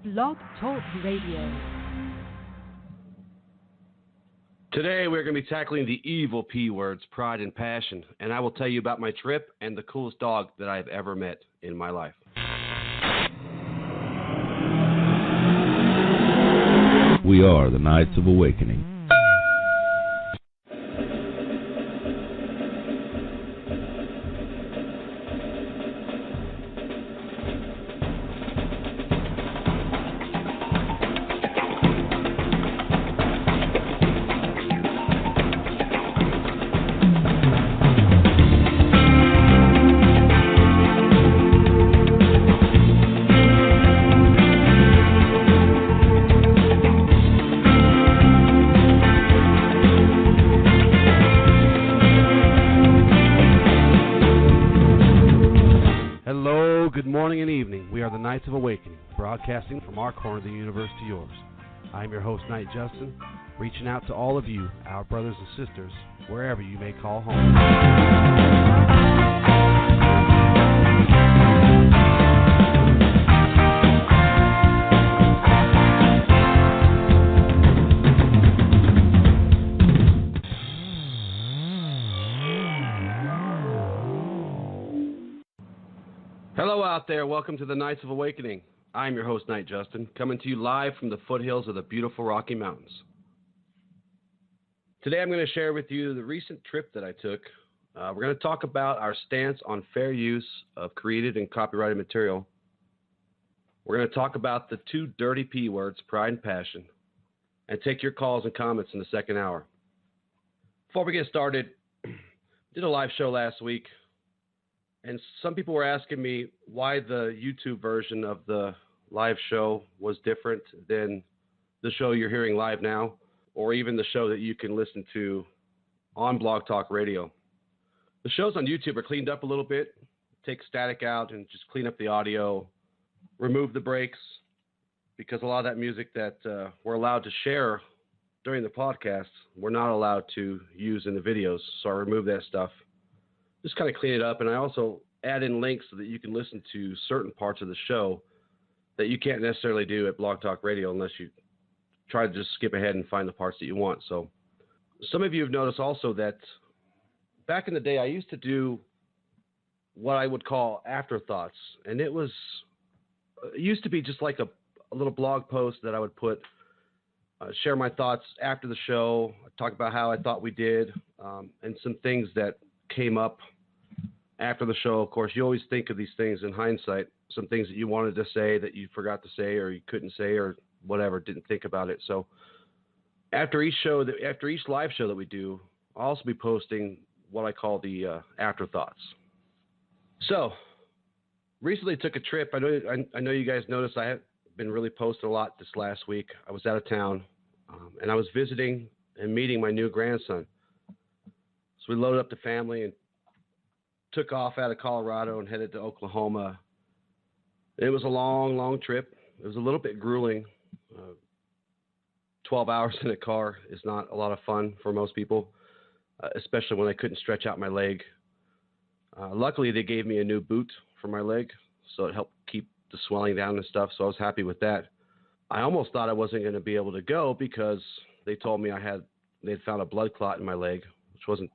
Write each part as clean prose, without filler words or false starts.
Blog Talk Radio. Today we're going to be tackling the evil P words, pride and passion, and I will tell you about my trip and the coolest dog that I've ever met in my life. We are the Knights of Awakening. Knights of Awakening, broadcasting from our corner of the universe to yours. I'm your host, Knight Justin, reaching out to all of you, our brothers and sisters, wherever you may call home. Hello out there. Welcome to the Knights of Awakening. I'm your host, Knight Justin, coming to you live from the foothills of the beautiful Rocky Mountains. Today I'm going to share with you the recent trip that I took. We're going to talk about our stance on fair use of created and copyrighted material. We're going to talk about the two dirty P words, pride and passion, and take your calls and comments in the second hour. Before we get started, did a live show last week. And some people were asking me why the YouTube version of the live show was different than the show you're hearing live now, or even the show that you can listen to on Blog Talk Radio. The shows on YouTube are cleaned up a little bit, take static out and just clean up the audio, remove the breaks, because a lot of that music that we're allowed to share during the podcast, we're not allowed to use in the videos. So I remove that stuff. Just kind of clean it up, and I also add in links so that you can listen to certain parts of the show that you can't necessarily do at Blog Talk Radio unless you try to just skip ahead and find the parts that you want. So some of you have noticed also that back in the day I used to do what I would call afterthoughts, and it used to be just like a little blog post that I would put, share my thoughts after the show, talk about how I thought we did, and some things that came up after the show. Of course, you always think of these things in hindsight, some things that you wanted to say that you forgot to say or you couldn't say or whatever, didn't think about it. So after each live show that we do, I'll also be posting what I call the afterthoughts. So recently took a trip. I know you guys noticed I have been really posting a lot this last week. I was out of town and I was visiting and meeting my new grandson. So we loaded up the family and took off out of Colorado and headed to Oklahoma. It was a long, long trip. It was a little bit grueling. 12 hours in a car is not a lot of fun for most people, especially when I couldn't stretch out my leg. Luckily, they gave me a new boot for my leg, so it helped keep the swelling down and stuff, so I was happy with that. I almost thought I wasn't going to be able to go because they told me they'd found a blood clot in my leg, which wasn't,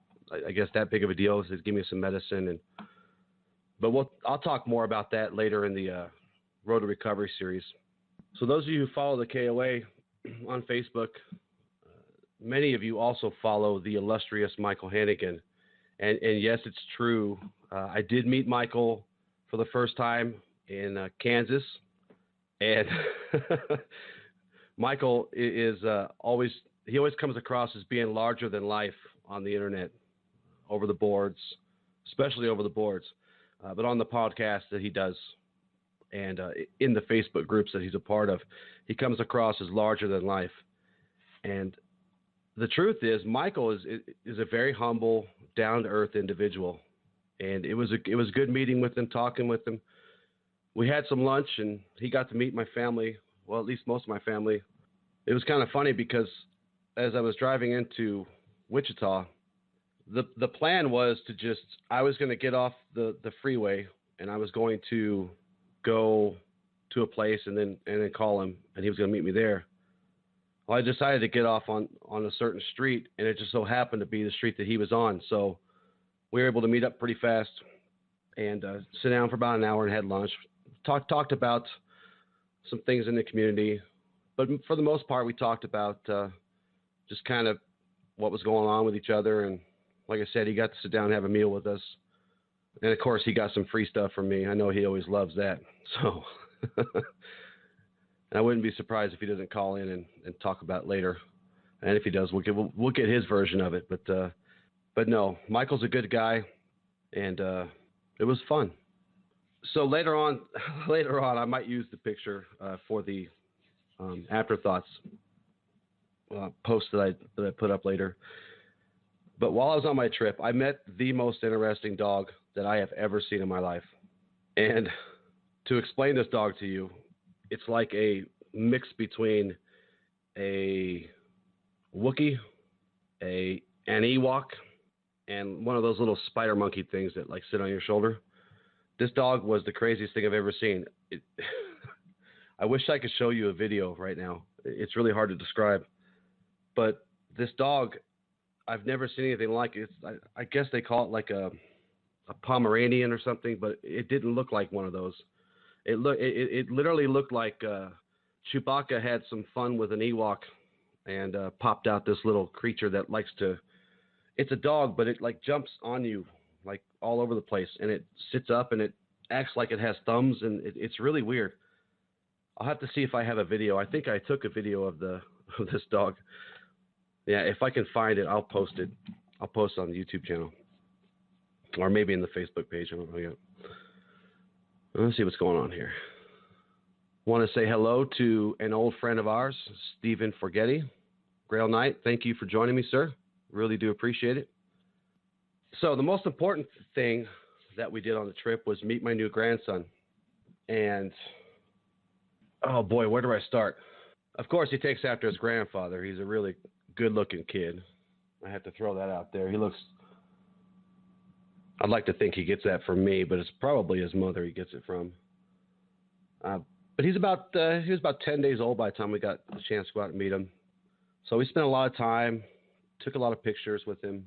I guess, that big of a deal. They gave me some medicine, but I'll talk more about that later in the Road to Recovery series. So those of you who follow the KOA on Facebook, many of you also follow the illustrious Michael Hannigan. And yes, it's true. I did meet Michael for the first time in Kansas. And Michael is always comes across as being larger than life on the internet, over the boards, especially over the boards, but on the podcast that he does and in the Facebook groups that he's a part of, he comes across as larger than life. And the truth is, Michael is a very humble, down-to-earth individual. And it was good meeting with him, talking with him. We had some lunch, and he got to meet my family, well, at least most of my family. It was kind of funny because as I was driving into Wichita, the plan was I was going to get off the freeway, and I was going to go to a place and then call him, and he was going to meet me there. Well, I decided to get off on a certain street, and it just so happened to be the street that he was on. So we were able to meet up pretty fast and sit down for about an hour and had lunch. Talked about some things in the community, but for the most part, we talked about just kind of what was going on with each other. And like I said, he got to sit down and have a meal with us. And of course, he got some free stuff from me. I know he always loves that. So, and I wouldn't be surprised if he doesn't call in and talk about it later. And if he does, we'll get his version of it. But no, Michael's a good guy, and it was fun. So later on, I might use the picture for the afterthoughts post that I put up later. But while I was on my trip, I met the most interesting dog that I have ever seen in my life. And to explain this dog to you, it's like a mix between a Wookiee, an Ewok, and one of those little spider monkey things that like sit on your shoulder. This dog was the craziest thing I've ever seen. I wish I could show you a video right now. It's really hard to describe. But this dog, I've never seen anything like it. I guess they call it like a Pomeranian or something, but it didn't look like one of those. It literally looked like Chewbacca had some fun with an Ewok and popped out this little creature that likes to. It's a dog, but it like jumps on you like all over the place, and it sits up and it acts like it has thumbs, and it's really weird. I'll have to see if I have a video. I think I took a video of this dog. Yeah, if I can find it, I'll post it. I'll post it on the YouTube channel, or maybe in the Facebook page. I don't know yet. Let's see what's going on here. Want to say hello to an old friend of ours, Stephen Forgetti. Grail Knight, thank you for joining me, sir. Really do appreciate it. So the most important thing that we did on the trip was meet my new grandson. And, oh boy, where do I start? Of course, he takes after his grandfather. He's a really good-looking kid. I have to throw that out there. I'd like to think he gets that from me, but it's probably his mother he gets it from. But he was about 10 days old by the time we got a chance to go out and meet him. So we spent a lot of time, took a lot of pictures with him.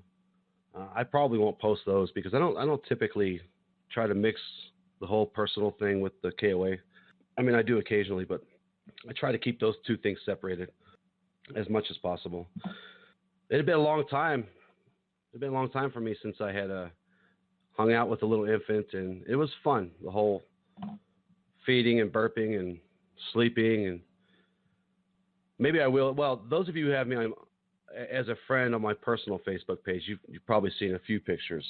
I probably won't post those because I don't typically try to mix the whole personal thing with the KOA. I mean, I do occasionally, but I try to keep those two things separated as much as possible. It had been a long time. It had been a long time for me since I had hung out with a little infant, and it was fun. The whole feeding and burping and sleeping, and maybe I will. Well, those of you who have me on as a friend on my personal Facebook page, you've probably seen a few pictures.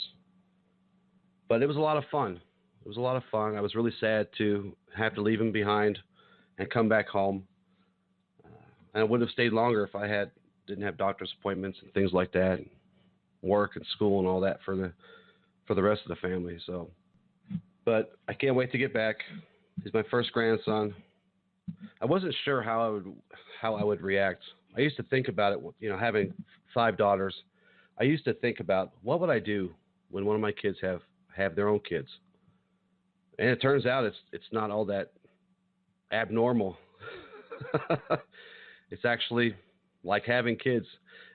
But it was a lot of fun. It was a lot of fun. I was really sad to have to leave him behind and come back home. And I would have stayed longer if I didn't have doctor's appointments and things like that, and work and school and all that for the rest of the family. So, but I can't wait to get back. He's my first grandson. I wasn't sure how I would react. I used to think about it, having 5 daughters. I used to think about what would I do when one of my kids have their own kids. And it turns out it's not all that abnormal. It's actually like having kids,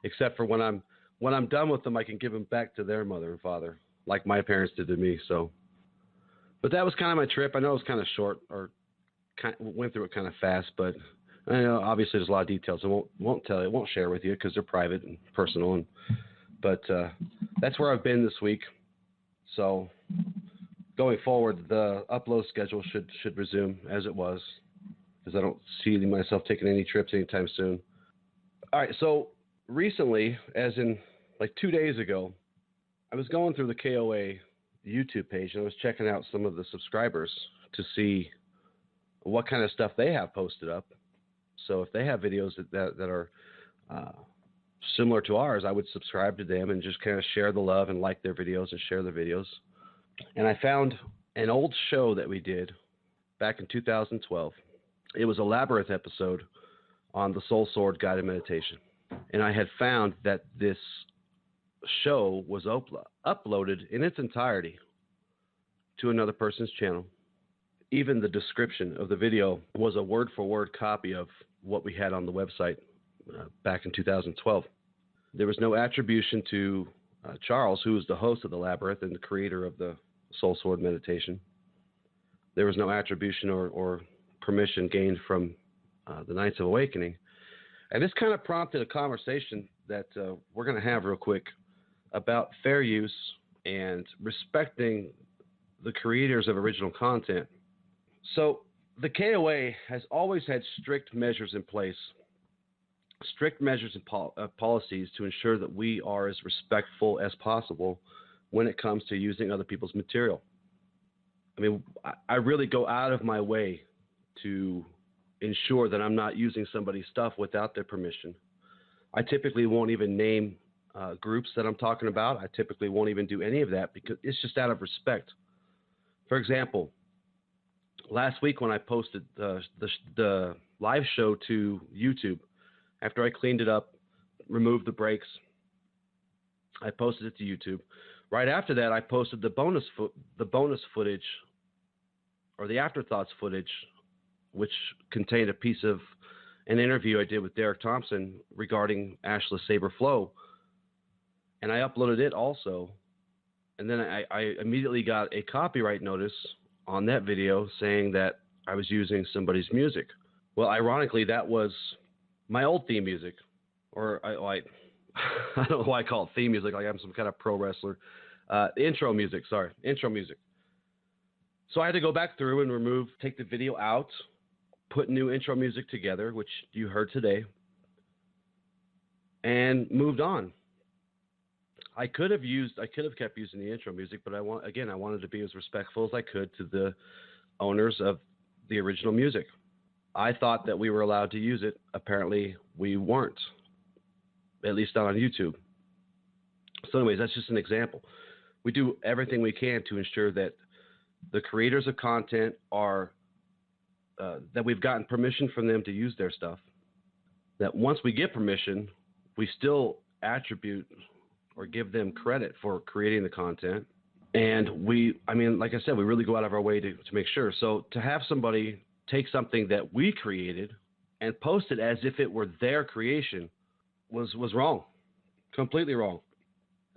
except for when I'm done with them, I can give them back to their mother and father, like my parents did to me. So, but that was kind of my trip. I know it was kind of short, or went through it kind of fast, but I know obviously there's a lot of details I won't share with you because they're private and personal. But that's where I've been this week. So going forward, the upload schedule should resume as it was, because I don't see myself taking any trips anytime soon. All right, so recently, as in like 2 days ago, I was going through the KOA YouTube page and I was checking out some of the subscribers to see what kind of stuff they have posted up. So if they have videos that are similar to ours, I would subscribe to them and just kind of share the love and like their videos and share their videos. And I found an old show that we did back in 2012. It was a Labyrinth episode on the Soul Sword Guided Meditation. And I had found that this show was uploaded in its entirety to another person's channel. even the description of the video was a word-for-word copy of what we had on the website back in 2012. There was no attribution to Charles, who was the host of the Labyrinth and the creator of the Soul Sword meditation. There was no attribution or permission gained from the Knights of Awakening. And this kind of prompted a conversation that we're going to have real quick about fair use and respecting the creators of original content. So the KOA has always had strict measures in place, strict measures and policies to ensure that we are as respectful as possible when it comes to using other people's material. I mean, I really go out of my way to ensure that I'm not using somebody's stuff without their permission. I typically won't even name groups that I'm talking about. I typically won't even do any of that because it's just out of respect. For example, last week when I posted the live show to YouTube, after I cleaned it up, removed the breaks, I posted it to YouTube. Right after that, I posted the bonus footage, or the afterthoughts footage, which contained a piece of an interview I did with Derek Thompson regarding Ashless Saber Flow, and I uploaded it also. And then I immediately got a copyright notice on that video saying that I was using somebody's music. Well, ironically, that was my old theme music, or I don't know why I call it theme music, like I'm some kind of pro wrestler. Intro music. So I had to go back through and take the video out, put new intro music together, which you heard today, and moved on. I could have kept using the intro music, but I wanted to be as respectful as I could to the owners of the original music. I thought that we were allowed to use it. Apparently, we weren't, at least not on YouTube. So anyways, that's just an example. We do everything we can to ensure that the creators of content are, that we've gotten permission from them to use their stuff. That once we get permission, we still attribute or give them credit for creating the content. And like I said, we really go out of our way to make sure. So to have somebody take something that we created and post it as if it were their creation was wrong, completely wrong.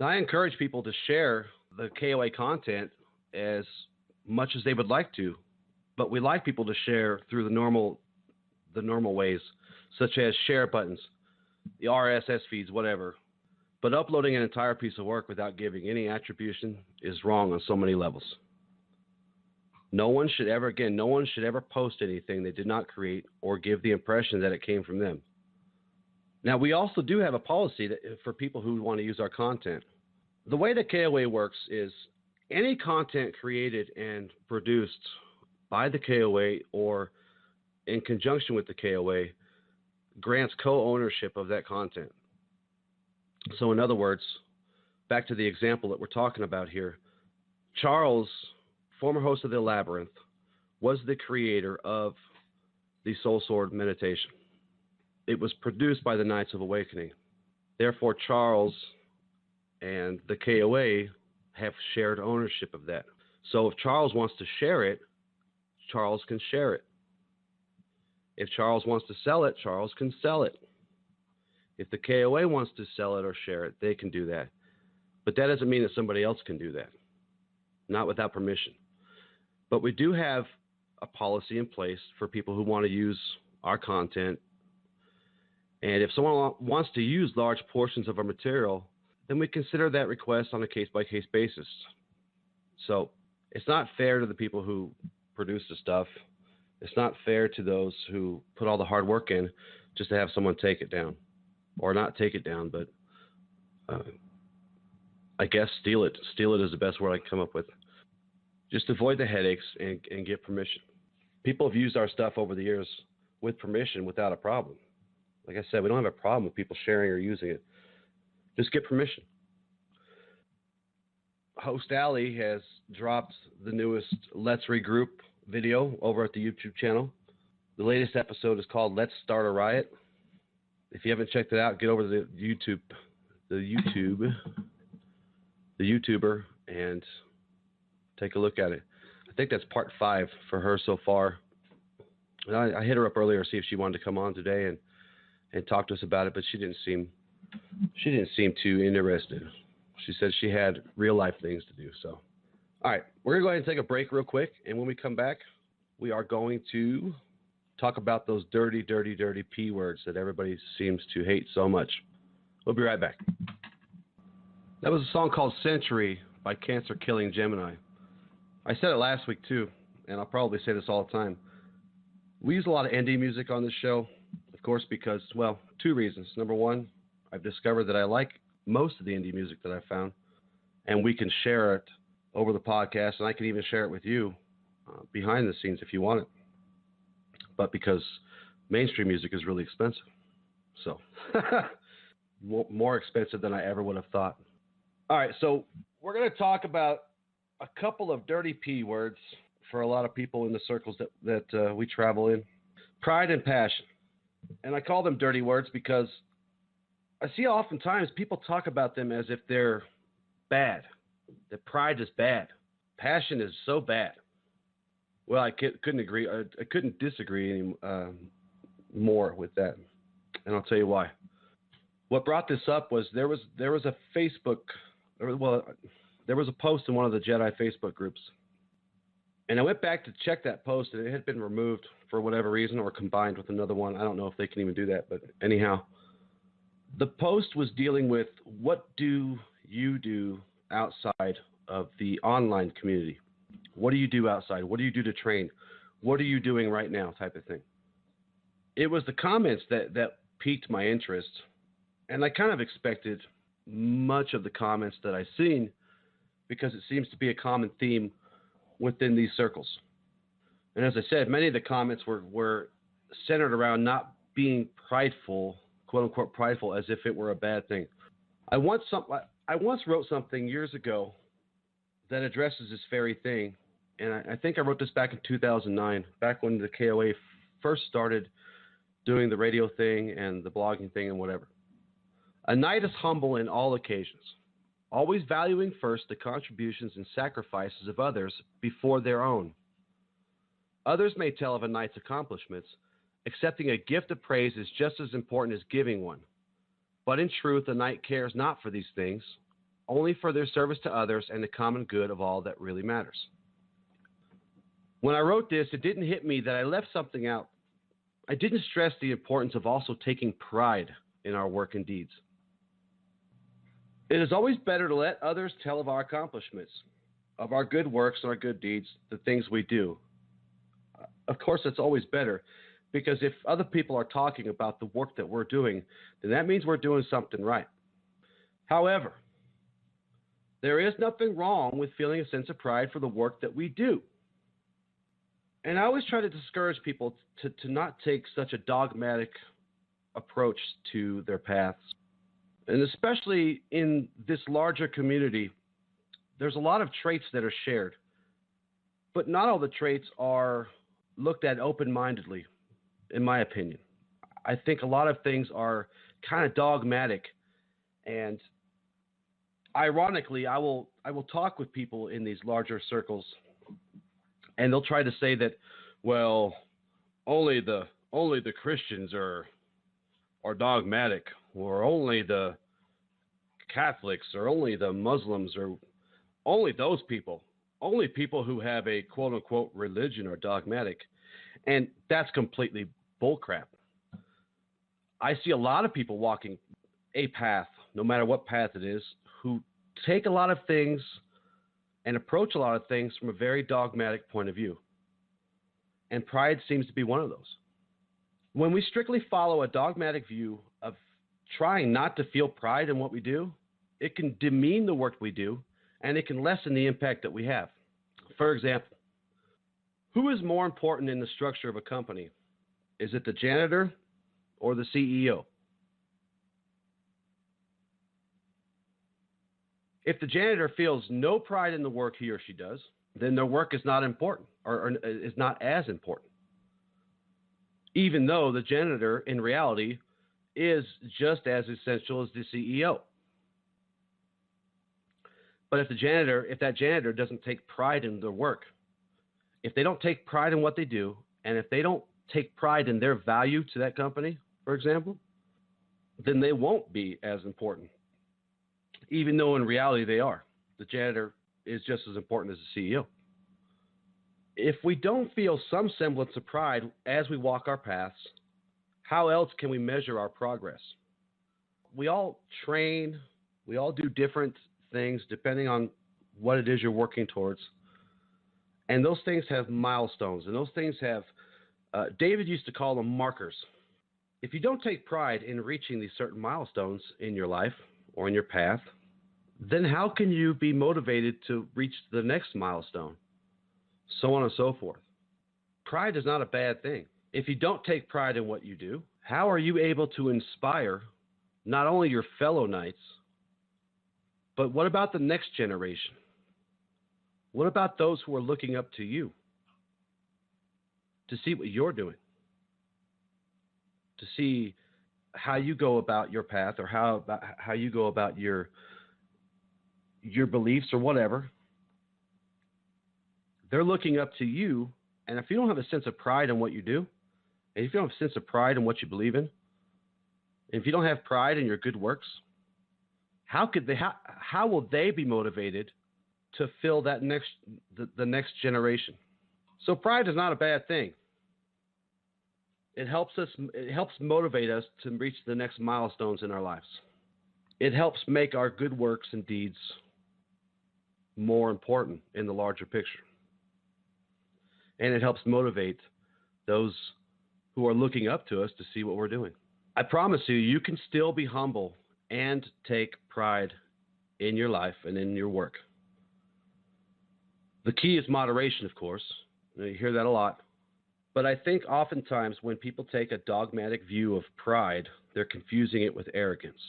Now, I encourage people to share the KOA content as much as they would like to, but we like people to share through the normal ways, such as share buttons, the RSS feeds, whatever. But uploading an entire piece of work without giving any attribution is wrong on so many levels. No one should ever post anything they did not create or give the impression that it came from them. Now, we also do have a policy for people who want to use our content. The way that KOA works is any content created and produced by the KOA or in conjunction with the KOA grants co-ownership of that content. So in other words, back to the example that we're talking about here, Charles, former host of the Labyrinth, was the creator of the Soul Sword meditation. It was produced by the Knights of Awakening. Therefore, Charles and the KOA have shared ownership of that. So if Charles wants to share it, Charles can share it. If Charles wants to sell it, Charles can sell it. If the KOA wants to sell it or share it, they can do that. But that doesn't mean that somebody else can do that, not without permission. But we do have a policy in place for people who want to use our content. And if someone wants to use large portions of our material, then we consider that request on a case-by-case basis. So it's not fair to the people who produce the stuff. It's not fair to those who put all the hard work in just to have someone take it down. Or not take it down, but I guess steal it. Steal it is the best word I can come up with. Just avoid the headaches and get permission. People have used our stuff over the years with permission without a problem. Like I said, we don't have a problem with people sharing or using it. Just get permission. Host Ali has dropped the newest Let's Regroup video over at the YouTube channel. The latest episode is called Let's Start a Riot. If you haven't checked it out, get over to the YouTuber and take a look at it. I think that's part 5 for her so far. And I hit her up earlier to see if she wanted to come on today and talk to us about it, but she didn't seem too interested. She said she had real life things to do. So, all right, we're going to go ahead and take a break real quick. And when we come back, we are going to talk about those dirty, dirty, dirty P words that everybody seems to hate so much. We'll be right back. That was a song called Century by Cancer Killing Gemini. I said it last week too, and I'll probably say this all the time. We use a lot of indie music on this show, of course, because, well, 2 reasons. Number one, I've discovered that I like most of the indie music that I found, and we can share it over the podcast, and I can even share it with you behind the scenes if you want it. But because mainstream music is really expensive, so more expensive than I ever would have thought. All right, so we're going to talk about a couple of dirty P words for a lot of people in the circles that we travel in. Pride and passion. And I call them dirty words because I see oftentimes people talk about them as if they're bad, that pride is bad. Passion is so bad. Well, I couldn't agree. I couldn't disagree any more with that, and I'll tell you why. What brought this up was there was a Facebook, there was a post in one of the Jedi Facebook groups, and I went back to check that post, and it had been removed for whatever reason or combined with another one. I don't know if they can even do that, but anyhow, the post was dealing with what do you do outside of the online community? What do you do outside? What do you do to train? What are you doing right now type of thing? It was the comments that piqued my interest, and I kind of expected much of the comments that I've seen because it seems to be a common theme within these circles. And as I said, many of the comments were centered around not being prideful, quote unquote prideful, as if it were a bad thing. I once wrote something years ago that addresses this very thing, and I think I wrote this back in 2009, back when the KOA first started doing the radio thing and the blogging thing and whatever. A knight is humble in all occasions, always valuing first the contributions and sacrifices of others before their own. Others may tell of a knight's accomplishments. Accepting a gift of praise is just as important as giving one. But in truth, a knight cares not for these things, only for their service to others and the common good of all that really matters. When I wrote this, it didn't hit me that I left something out. I didn't stress the importance of also taking pride in our work and deeds. It is always better to let others tell of our accomplishments, of our good works and our good deeds, the things we do. Of course, it's always better, because if other people are talking about the work that we're doing, then that means we're doing something right. However, there is nothing wrong with feeling a sense of pride for the work that we do. And I always try to discourage people to not take such a dogmatic approach to their paths. And especially in this larger community, there's a lot of traits that are shared. But not all the traits are looked at open-mindedly, in my opinion. I think a lot of things are kind of dogmatic. And ironically, I will talk with people in these larger circles, and they'll try to say that, well, only the Christians are dogmatic, or only the Catholics, or only the Muslims, or only those people. Only people who have a quote-unquote religion are dogmatic. And that's completely bullcrap. I see a lot of people walking a path, no matter what path it is, who take a lot of things and approach a lot of things from a very dogmatic point of view. And pride seems to be one of those. When we strictly follow a dogmatic view of trying not to feel pride in what we do, it can demean the work we do, and it can lessen the impact that we have. For example, who is more important in the structure of a company? Is it the janitor or the CEO? If the janitor feels no pride in the work he or she does, then their work is not important or is not as important. Even though the janitor in reality is just as essential as the CEO. But if that janitor doesn't take pride in their work, if they don't take pride in what they do, and if they don't take pride in their value to that company, for example, then they won't be as important, even though in reality they are. The janitor is just as important as the CEO. If we don't feel some semblance of pride as we walk our paths, how else can we measure our progress? We all train, we all do different things depending on what it is you're working towards. And those things have milestones, and those things have, David used to call them markers. If you don't take pride in reaching these certain milestones in your life or in your path, then how can you be motivated to reach the next milestone? So on and so forth. Pride is not a bad thing. If you don't take pride in what you do, how are you able to inspire not only your fellow knights, but what about the next generation? What about those who are looking up to you to see what you're doing? To see how you go about your path, or how you go about your beliefs or whatever. They're looking up to you, and if you don't have a sense of pride in what you do, and if you don't have a sense of pride in what you believe in, and if you don't have pride in your good works, how will they be motivated to fill that the next generation? So pride is not a bad thing. It helps motivate us to reach the next milestones in our lives. It helps make our good works and deeds more important in the larger picture. And it helps motivate those who are looking up to us to see what we're doing. I promise you, you can still be humble and take pride in your life and in your work. The key is moderation, of course. You hear that a lot. But I think oftentimes when people take a dogmatic view of pride, they're confusing it with arrogance.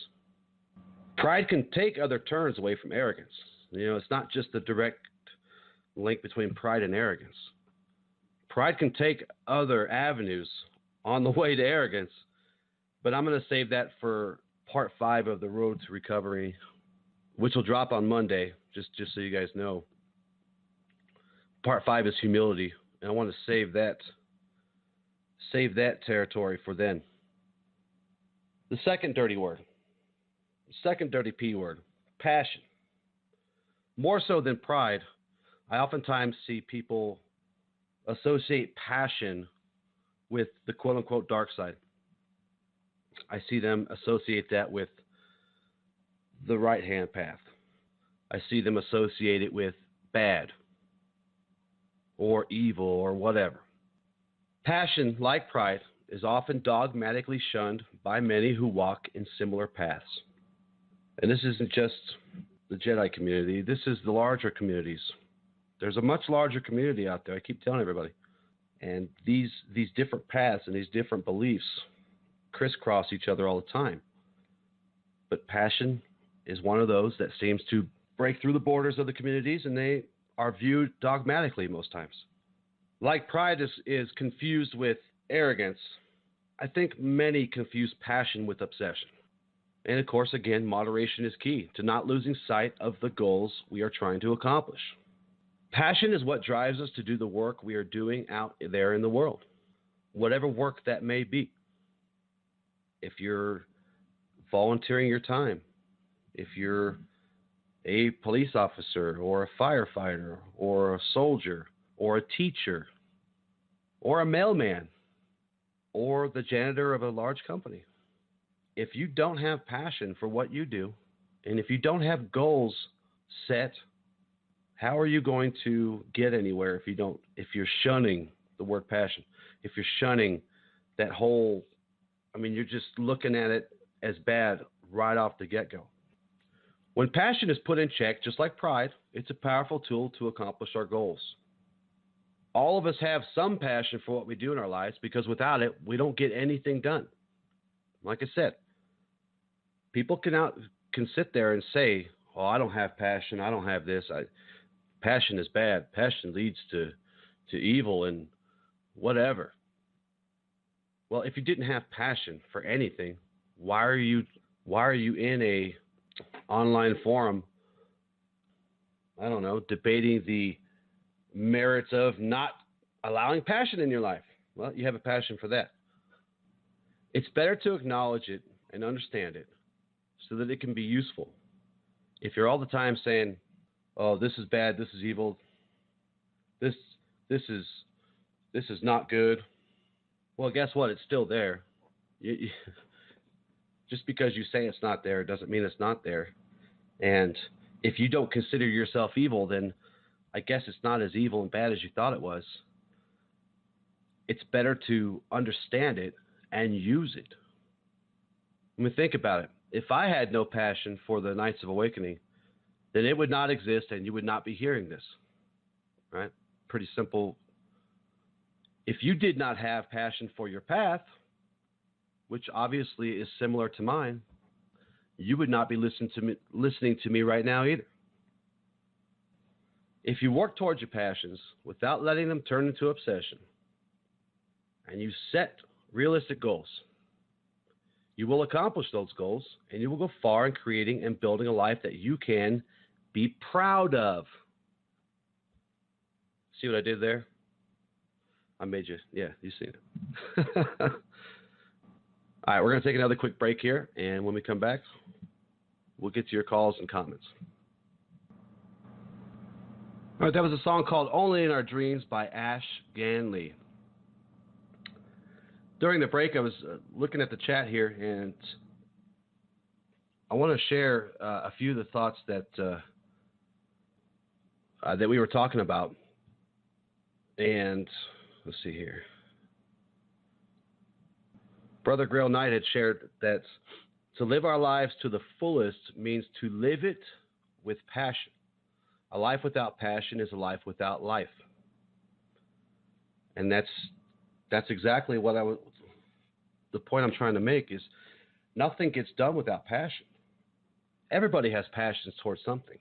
Pride can take other turns away from arrogance. It's not just the direct link between pride and arrogance. Pride can take other avenues on the way to arrogance, but I'm going to save that for part 5 of the Road to Recovery, which will drop on Monday, just so you guys know. Part 5 is humility, and I want to save that territory for then. The second dirty word, the second dirty P word, passion. More so than pride, I oftentimes see people associate passion with the quote-unquote dark side. I see them associate that with the right-hand path. I see them associate it with bad or evil or whatever. Passion, like pride, is often dogmatically shunned by many who walk in similar paths. And this isn't just the Jedi community. This is the larger communities. There's a much larger community out there. I keep telling everybody. And these different paths and these different beliefs crisscross each other all the time. But passion is one of those that seems to break through the borders of the communities, and they are viewed dogmatically most times. Like pride is confused with arrogance, I think many confuse passion with obsession. And of course, again, moderation is key to not losing sight of the goals we are trying to accomplish. Passion is what drives us to do the work we are doing out there in the world, whatever work that may be. If you're volunteering your time, if you're a police officer or a firefighter or a soldier or a teacher or a mailman or the janitor of a large company, if you don't have passion for what you do, and if you don't have goals set, how are you going to get anywhere if you're shunning the word passion, if you're shunning that whole, you're just looking at it as bad right off the get-go. When passion is put in check, just like pride, it's a powerful tool to accomplish our goals. All of us have some passion for what we do in our lives, because without it, we don't get anything done. Like I said, people can sit there and say, "Oh, I don't have passion. I don't have this. Passion is bad. Passion leads to evil and whatever." Well, if you didn't have passion for anything, why are you in a online forum, debating the merits of not allowing passion in your life. Well, you have a passion for that. It's better to acknowledge it and understand it so that it can be useful. If you're all the time saying, "Oh, this is bad, this is evil, this this is not good," well, guess what? It's still there. Just because you say it's not there doesn't mean it's not there. And if you don't consider yourself evil, then I guess it's not as evil and bad as you thought it was. It's better to understand it and use it. I mean, think about it. If I had no passion for the Knights of Awakening, then it would not exist and you would not be hearing this. Right? Pretty simple. If you did not have passion for your path, which obviously is similar to mine, you would not be listening to me right now either. If you work towards your passions without letting them turn into obsession, and you set realistic goals, you will accomplish those goals, and you will go far in creating and building a life that you can be proud of. See what I did there? I made you, yeah, you seen it. All right, we're going to take another quick break here, and when we come back, we'll get to your calls and comments. All right, that was a song called Only in Our Dreams by Ash Ganley. During the break, I was looking at the chat here, and I want to share a few of the thoughts that we were talking about. And let's see here. Brother Grail Knight had shared that to live our lives to the fullest means to live it with passion. A life without passion is a life without life. And that's exactly what the point I'm trying to make is nothing gets done without passion. Everybody has passions towards something.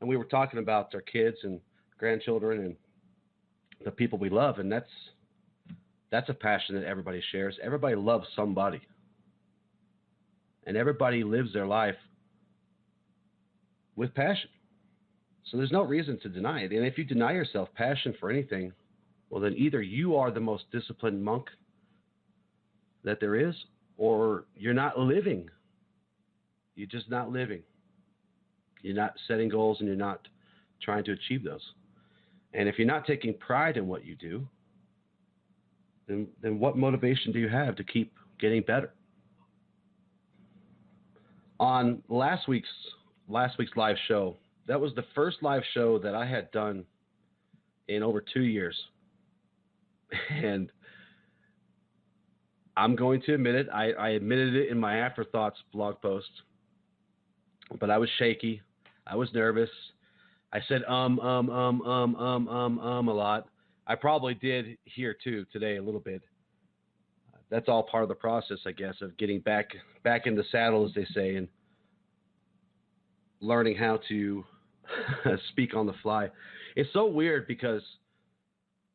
And we were talking about our kids and grandchildren and the people we love, and that's a passion that everybody shares. Everybody loves somebody. And everybody lives their life with passion. So there's no reason to deny it. And if you deny yourself passion for anything, well, then either you are the most disciplined monk that there is, or you're not living. You're just not living. You're not setting goals, and you're not trying to achieve those. And if you're not taking pride in what you do, then what motivation do you have to keep getting better? On last week's live show, that was the first live show that I had done in over 2 years. And I'm going to admit it. I admitted it in my Afterthoughts blog post. But I was shaky. I was nervous. I said a lot. I probably did here too today a little bit. That's all part of the process, I guess, of getting back in the saddle, as they say, and learning how to speak on the fly. It's so weird because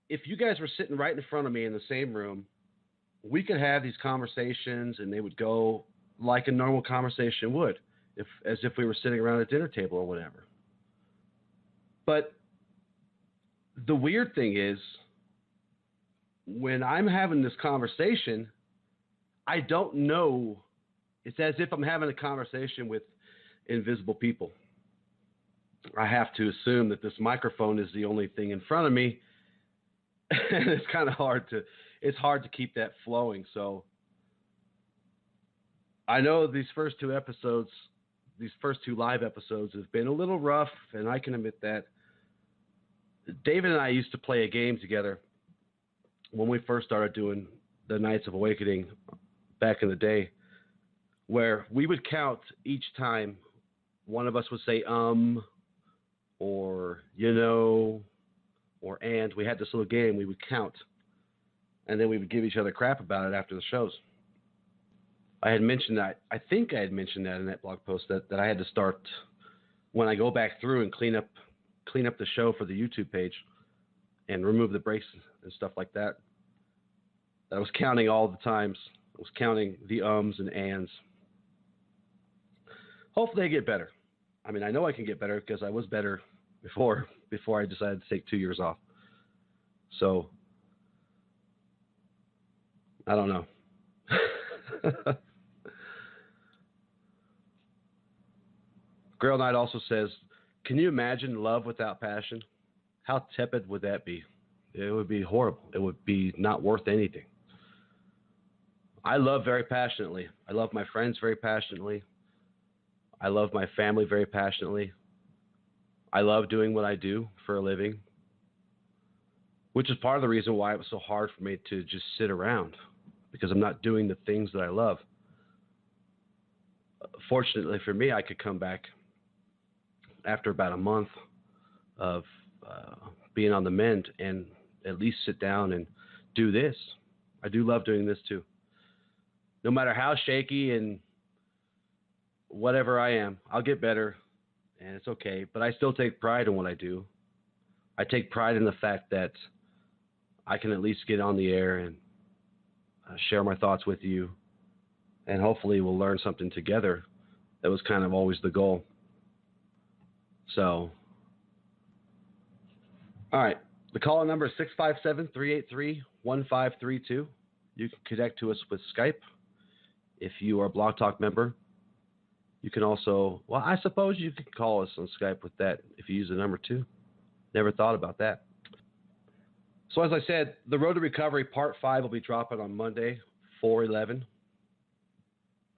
if you guys were sitting right in front of me in the same room, we could have these conversations and they would go like a normal conversation would, as if we were sitting around a dinner table or whatever. But the weird thing is, when I'm having this conversation, I don't know. It's as if I'm having a conversation with invisible people. I have to assume that this microphone is the only thing in front of me, and it's kind of hard to keep that flowing. So I know these first two live episodes have been a little rough, and I can admit that. David and I used to play a game together when we first started doing the Knights of Awakening back in the day, where we would count each time one of us would say or or and. We had this little game we would count, and then we would give each other crap about it after the shows. I had mentioned that. I think I had mentioned that in that blog post that I had to start when I go back through and clean up the show for the YouTube page and remove the breaks and stuff like that. I was counting all the times. I was counting the ums and ands. Hopefully I get better. I mean, I know I can get better because I was better before I decided to take 2 years off. So, I don't know. Grail Knight also says, can you imagine love without passion? How tepid would that be? It would be horrible. It would be not worth anything. I love very passionately. I love my friends very passionately. I love my family very passionately. I love doing what I do for a living, which is part of the reason why it was so hard for me to just sit around, because I'm not doing the things that I love. Fortunately for me, I could come back after about a month of being on the mend and at least sit down and do this. I do love doing this too. No matter how shaky and whatever I am, I'll get better, and it's okay. But I still take pride in what I do. I take pride in the fact that I can at least get on the air and share my thoughts with you, and hopefully we'll learn something together. That was kind of always the goal. So, all right. The call number is 657-383-1532. You can connect to us with Skype. If you are a Blog Talk member, you can also, well, I suppose you could call us on Skype with that if you use the number too. Never thought about that. So as I said, the Road to Recovery Part 5 will be dropping on Monday, 4/11,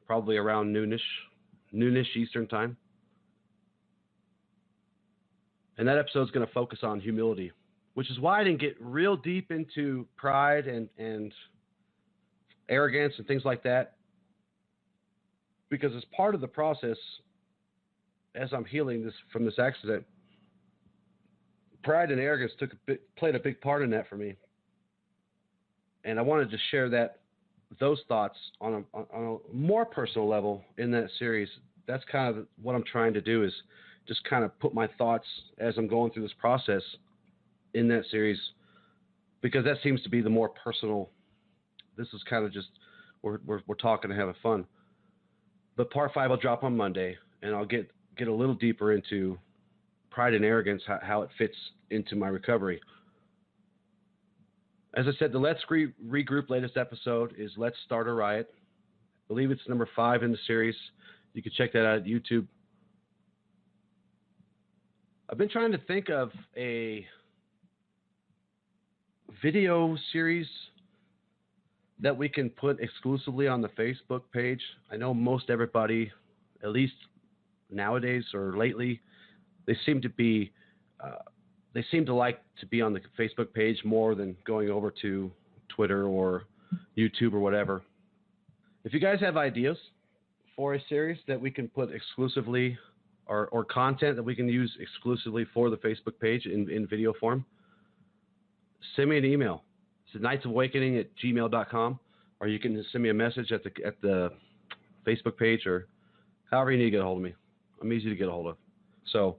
probably around noonish Eastern time. And that episode is going to focus on humility, which is why I didn't get real deep into pride and arrogance and things like that. Because as part of the process, as I'm healing from this accident, pride and arrogance played a big part in that for me. And I wanted to share those thoughts on a more personal level in that series. That's kind of what I'm trying to do, is just kind of put my thoughts as I'm going through this process in that series, because that seems to be the more personal. This is kind of just, we're talking and having fun. But Part 5 will drop on Monday, and I'll get a little deeper into pride and arrogance, how it fits into my recovery. As I said, the Let's Regroup latest episode is Let's Start a Riot. I believe it's number 5 in the series. You can check that out at YouTube. I've been trying to think of a video series that we can put exclusively on the Facebook page. I know most everybody, at least nowadays or lately, they seem to like to be on the Facebook page more than going over to Twitter or YouTube or whatever. If you guys have ideas for a series that we can put exclusively, or content that we can use exclusively for the Facebook page in video form, send me an email. It's knightsofawakening@gmail.com, or you can send me a message at the Facebook page, or however you need to get a hold of me. I'm easy to get a hold of. So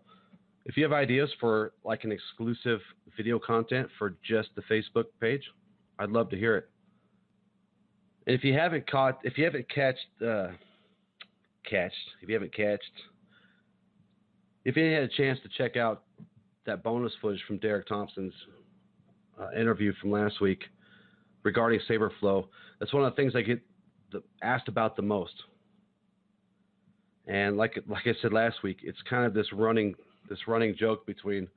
if you have ideas for like an exclusive video content for just the Facebook page, I'd love to hear it. And if you haven't had a chance to check out that bonus footage from Derek Thompson's interview from last week regarding Saber Flow, that's one of the things I get asked about the most. And like I said last week, it's kind of this running joke between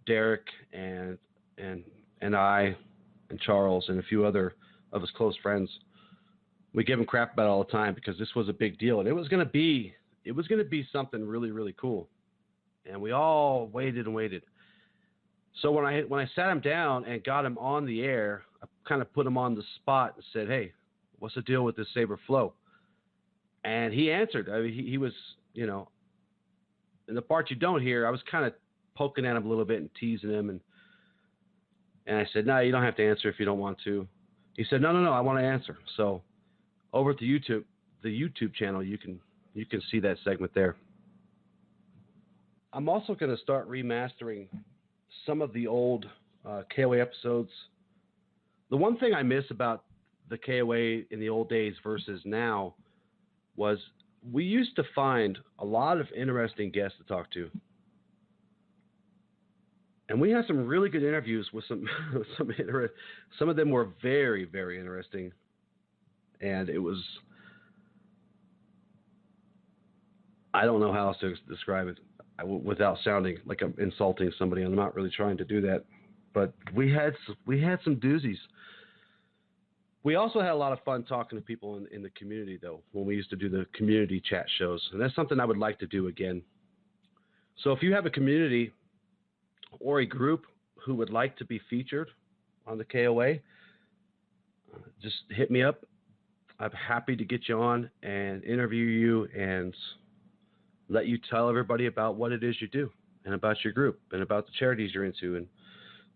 Derek and I and Charles and a few other of his close friends. We give him crap about it all the time because this was a big deal, and it was going to be something really, really cool. And we all waited and waited. So when I sat him down and got him on the air, I kind of put him on the spot and said, "Hey, what's the deal with this Saber Flow?" And he answered. I mean, he was, in the part you don't hear, I was kind of poking at him a little bit and teasing him, and I said, "No, you don't have to answer if you don't want to." He said, "No, I want to answer." So over at the YouTube channel, you can see that segment there. I'm also going to start remastering some of the old KOA episodes. The one thing I miss about the KOA in the old days versus now was we used to find a lot of interesting guests to talk to. And we had some really good interviews with some some of them were very, very interesting. And it was, I don't know how else to describe it without sounding like I'm insulting somebody. I'm not really trying to do that. But we had some doozies. We also had a lot of fun talking to people in the community, though, when we used to do the community chat shows. And that's something I would like to do again. So if you have a community or a group who would like to be featured on the KOA, just hit me up. I'm happy to get you on and interview you and let you tell everybody about what it is you do and about your group and about the charities you're into and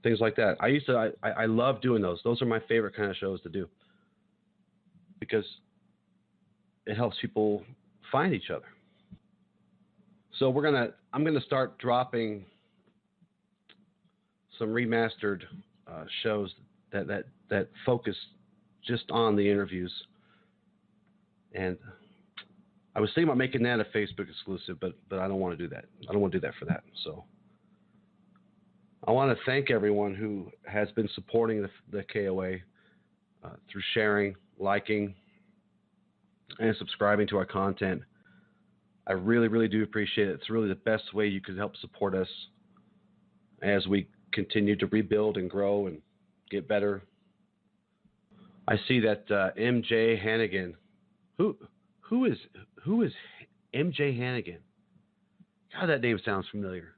things like that. I love doing those. Those are my favorite kind of shows to do because it helps people find each other. So I'm gonna start dropping some remastered shows that focus just on the interviews. And I was thinking about making that a Facebook exclusive, but I don't want to do that. I don't want to do that for that. So I want to thank everyone who has been supporting the KOA through sharing, liking, and subscribing to our content. I really, really do appreciate it. It's really the best way you could help support us as we continue to rebuild and grow and get better. I see that MJ Hannigan. Who is MJ Hannigan? God, that name sounds familiar.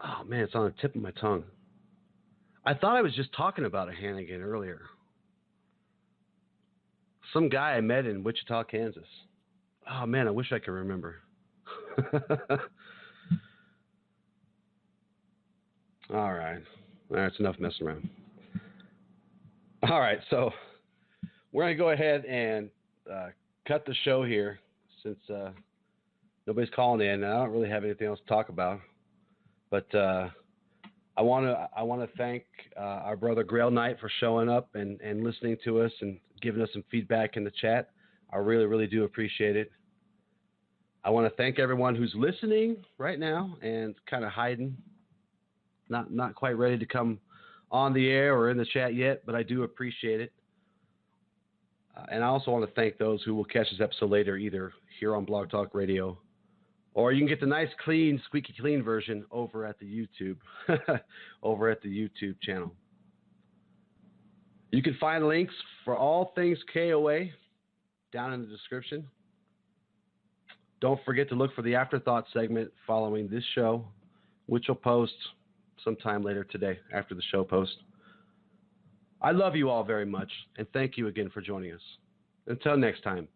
Oh man, it's on the tip of my tongue. I thought I was just talking about a Hannigan earlier. Some guy I met in Wichita, Kansas. Oh man, I wish I could remember. All right. That's enough messing around. All right, so we're going to go ahead and cut the show here since nobody's calling in. And I don't really have anything else to talk about. But I want to thank our brother Grail Knight for showing up and listening to us and giving us some feedback in the chat. I really, really do appreciate it. I want to thank everyone who's listening right now and kind of hiding, not quite ready to come on the air or in the chat yet, but I do appreciate it. And I also want to thank those who will catch this episode later, either here on Blog Talk Radio, or you can get the nice, clean, squeaky clean version over at the YouTube, over at the YouTube channel. You can find links for all things KOA down in the description. Don't forget to look for the Afterthought segment following this show, which will post sometime later today after the show post. I love you all very much, and thank you again for joining us. Until next time,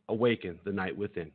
awaken the night within.